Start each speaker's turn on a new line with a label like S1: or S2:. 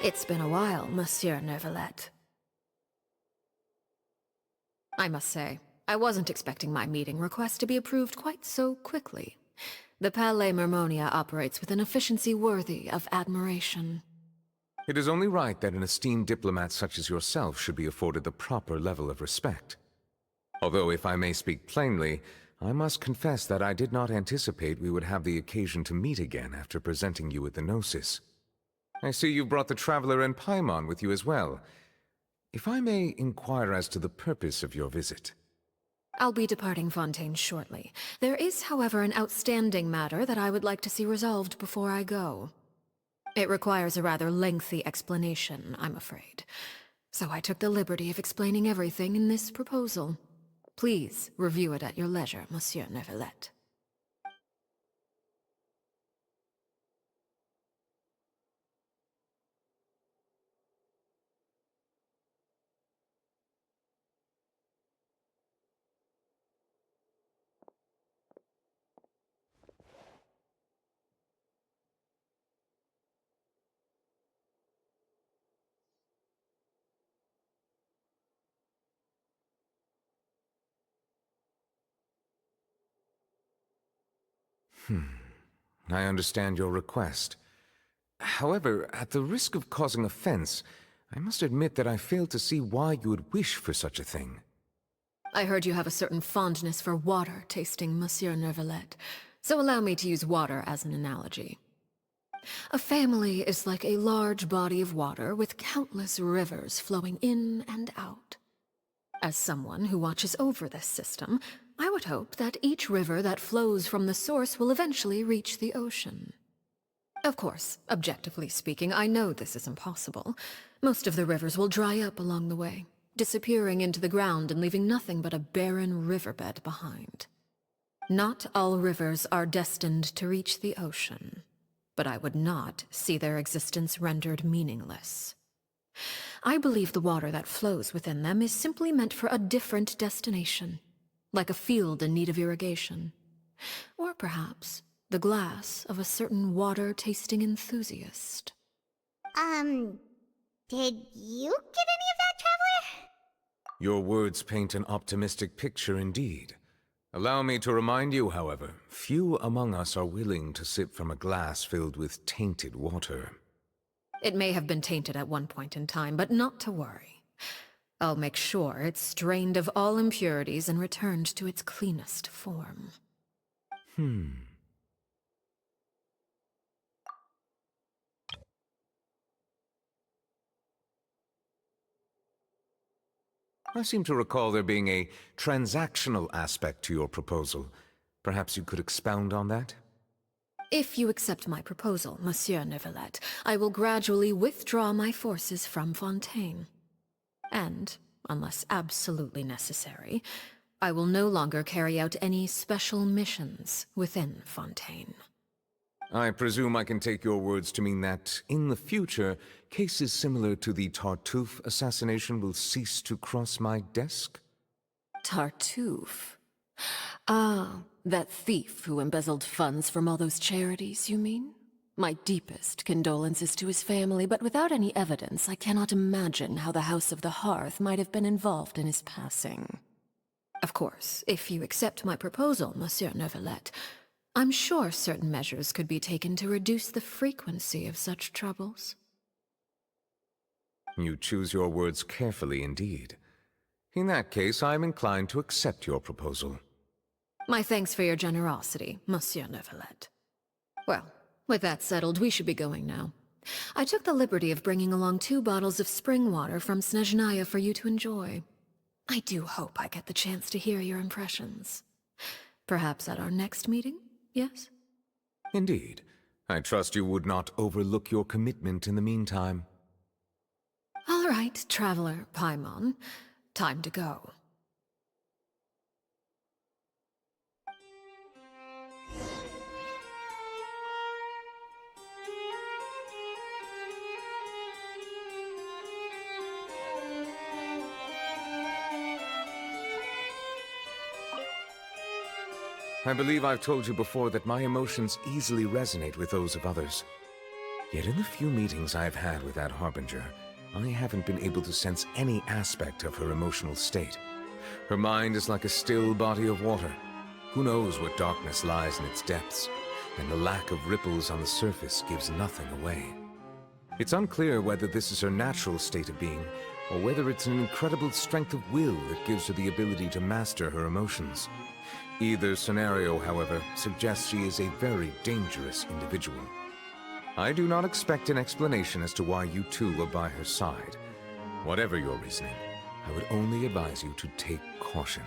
S1: It's been a while, Monsieur Neuvillette. I must say, I wasn't expecting my meeting request to be approved quite so quickly. The Palais Mermonia operates with an efficiency worthy of admiration.
S2: It is only right that an esteemed diplomat such as yourself should be afforded the proper level of respect. Although, if I may speak plainly, I must confess that I did not anticipate we would have the occasion to meet again after presenting you with the Gnosis. I see you brought the Traveler and Paimon with you as well. If I may inquire as to the purpose of your visit.
S1: I'll be departing Fontaine shortly. There is, however, an outstanding matter that I would like to see resolved before I go. It requires a rather lengthy explanation, I'm afraid. So I took the liberty of explaining everything in this proposal. Please review it at your leisure, Monsieur Neuvillette.
S2: I understand your request. However, at the risk of causing offense, I must admit that I fail to see why you would wish for such a thing.
S1: I heard you have a certain fondness for water tasting, Monsieur Neuvillette, so allow me to use water as an analogy. A family is like a large body of water with countless rivers flowing in and out. As someone who watches over this system, I would hope that each river that flows from the source will eventually reach the ocean. Of course, objectively speaking, I know this is impossible. Most of the rivers will dry up along the way, disappearing into the ground and leaving nothing but a barren riverbed behind. Not all rivers are destined to reach the ocean, but I would not see their existence rendered meaningless. I believe the water that flows within them is simply meant for a different destination, like a field in need of irrigation. Or perhaps the glass of a certain water-tasting enthusiast.
S3: Did you get any of that, Traveler?
S2: Your words paint an optimistic picture indeed. Allow me to remind you, however, few among us are willing to sip from a glass filled with tainted water.
S1: It may have been tainted at one point in time, but not to worry. I'll make sure it's strained of all impurities and returned to its cleanest form.
S2: I seem to recall there being a transactional aspect to your proposal. Perhaps you could expound on that?
S1: If you accept my proposal, Monsieur Neuvillette, I will gradually withdraw my forces from Fontaine. And, unless absolutely necessary, I will no longer carry out any special missions within Fontaine.
S2: I presume I can take your words to mean that, in the future, cases similar to the Tartuffe assassination will cease to cross my desk?
S1: Tartuffe? Ah, that thief who embezzled funds from all those charities, you mean? My deepest condolences to his family, but without any evidence, I cannot imagine how the House of the Hearth might have been involved in his passing. Of course, if you accept my proposal, Monsieur Neuvillette, I'm sure certain measures could be taken to reduce the frequency of such troubles.
S2: You choose your words carefully indeed. In that case, I am inclined to accept your proposal.
S1: My thanks for your generosity, Monsieur Neuvillette. Well, with that settled, we should be going now. I took the liberty of bringing along 2 bottles of spring water from Snezhnaya for you to enjoy. I do hope I get the chance to hear your impressions. Perhaps at our next meeting, yes?
S2: Indeed. I trust you would not overlook your commitment in the meantime.
S1: All right, Traveler Paimon. Time to go.
S2: I believe I've told you before that my emotions easily resonate with those of others. Yet in the few meetings I've had with that Harbinger, I haven't been able to sense any aspect of her emotional state. Her mind is like a still body of water. Who knows what darkness lies in its depths, and the lack of ripples on the surface gives nothing away. It's unclear whether this is her natural state of being, or whether it's an incredible strength of will that gives her the ability to master her emotions. Either scenario, however, suggests she is a very dangerous individual. I do not expect an explanation as to why you two were by her side. Whatever your reasoning, I would only advise you to take caution.